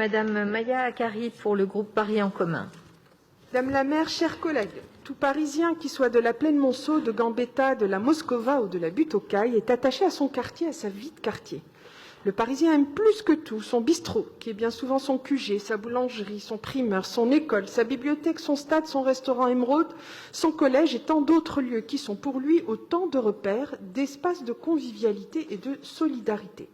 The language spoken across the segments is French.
Madame Maya Akari pour le groupe Paris en commun. Madame la maire, chers collègues, tout Parisien, qui soit de la Plaine Monceau, de Gambetta, de la Moscova ou de la Butte aux Cailles, est attaché à son quartier, à sa vie de quartier. Le Parisien aime plus que tout son bistrot, qui est bien souvent son QG, sa boulangerie, son primeur, son école, sa bibliothèque, son stade, son restaurant émeraude, son collège et tant d'autres lieux qui sont pour lui autant de repères, d'espaces de convivialité et de solidarité.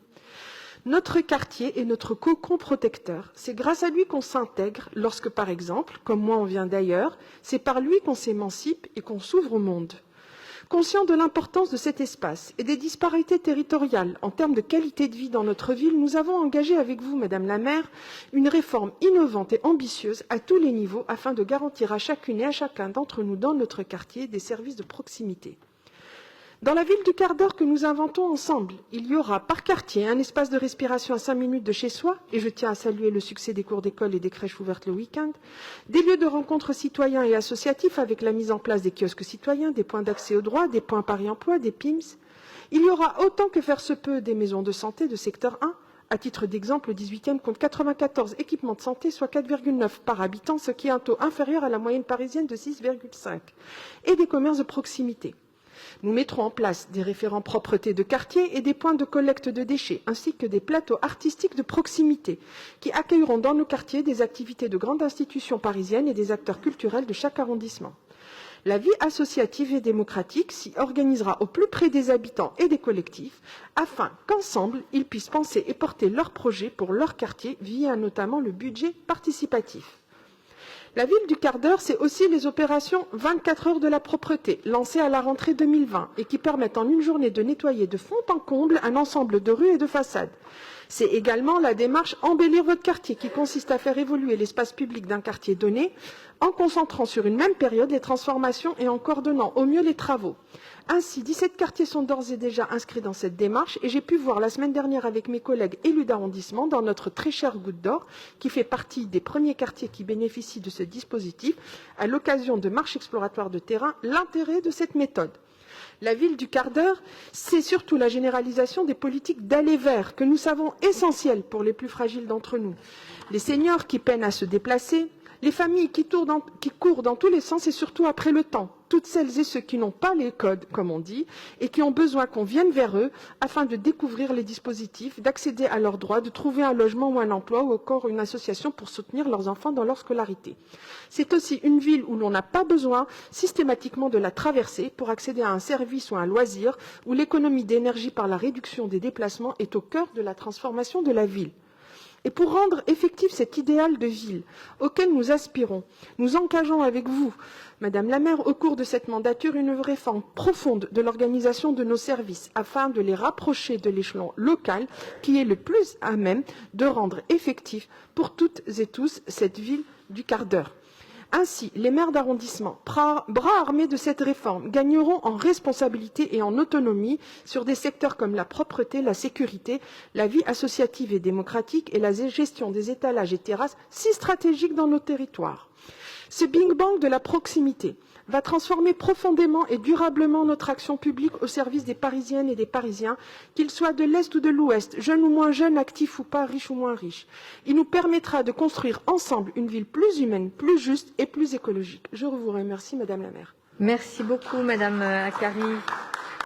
Notre quartier est notre cocon protecteur. C'est grâce à lui qu'on s'intègre lorsque, par exemple, comme moi on vient d'ailleurs, c'est par lui qu'on s'émancipe et qu'on s'ouvre au monde. Conscient de l'importance de cet espace et des disparités territoriales en termes de qualité de vie dans notre ville, nous avons engagé avec vous, Madame la maire, une réforme innovante et ambitieuse à tous les niveaux afin de garantir à chacune et à chacun d'entre nous dans notre quartier des services de proximité. Dans la ville du quart d'heure que nous inventons ensemble, il y aura par quartier un espace de respiration à 5 minutes de chez soi, et je tiens à saluer le succès des cours d'école et des crèches ouvertes le week-end, des lieux de rencontres citoyens et associatifs avec la mise en place des kiosques citoyens, des points d'accès aux droits, des points Paris Emploi, des PIMS. Il y aura autant que faire se peut des maisons de santé de secteur 1. À titre d'exemple, le 18e compte 94 équipements de santé, soit 4,9 par habitant, ce qui est un taux inférieur à la moyenne parisienne de 6,5, et des commerces de proximité. Nous mettrons en place des référents propreté de quartier et des points de collecte de déchets, ainsi que des plateaux artistiques de proximité qui accueilleront dans nos quartiers des activités de grandes institutions parisiennes et des acteurs culturels de chaque arrondissement. La vie associative et démocratique s'y organisera au plus près des habitants et des collectifs, afin qu'ensemble, ils puissent penser et porter leurs projets pour leur quartier via notamment le budget participatif. La ville du quart d'heure, c'est aussi les opérations 24 heures de la propreté, lancées à la rentrée 2020 et qui permettent en une journée de nettoyer de fond en comble un ensemble de rues et de façades. C'est également la démarche Embellir votre quartier qui consiste à faire évoluer l'espace public d'un quartier donné en concentrant sur une même période les transformations et en coordonnant au mieux les travaux. Ainsi, 17 quartiers sont d'ores et déjà inscrits dans cette démarche et j'ai pu voir la semaine dernière avec mes collègues élus d'arrondissement dans notre très chère Goutte d'Or, qui fait partie des premiers quartiers qui bénéficient de ce dispositif, à l'occasion de marches exploratoires de terrain, l'intérêt de cette méthode. La ville du quart d'heure, c'est surtout la généralisation des politiques d'aller vers que nous savons essentielles pour les plus fragiles d'entre nous. Les seniors qui peinent à se déplacer, les familles qui courent dans tous les sens et surtout après le temps, toutes celles et ceux qui n'ont pas les codes, comme on dit, et qui ont besoin qu'on vienne vers eux afin de découvrir les dispositifs, d'accéder à leurs droits, de trouver un logement ou un emploi ou encore une association pour soutenir leurs enfants dans leur scolarité. C'est aussi une ville où l'on n'a pas besoin systématiquement de la traverser pour accéder à un service ou à un loisir, où l'économie d'énergie par la réduction des déplacements est au cœur de la transformation de la ville. Et pour rendre effectif cet idéal de ville auquel nous aspirons, nous engageons avec vous, Madame la maire, au cours de cette mandature, une réforme profonde de l'organisation de nos services afin de les rapprocher de l'échelon local qui est le plus à même de rendre effectif pour toutes et tous cette ville du quart d'heure. Ainsi, les maires d'arrondissement, bras armés de cette réforme, gagneront en responsabilité et en autonomie sur des secteurs comme la propreté, la sécurité, la vie associative et démocratique et la gestion des étalages et terrasses si stratégiques dans nos territoires. Ce Big Bang de la proximité va transformer profondément et durablement notre action publique au service des Parisiennes et des Parisiens, qu'ils soient de l'Est ou de l'Ouest, jeunes ou moins jeunes, actifs ou pas, riches ou moins riches. Il nous permettra de construire ensemble une ville plus humaine, plus juste et plus écologique. Je vous remercie, Madame la maire. Merci beaucoup, Madame Akari.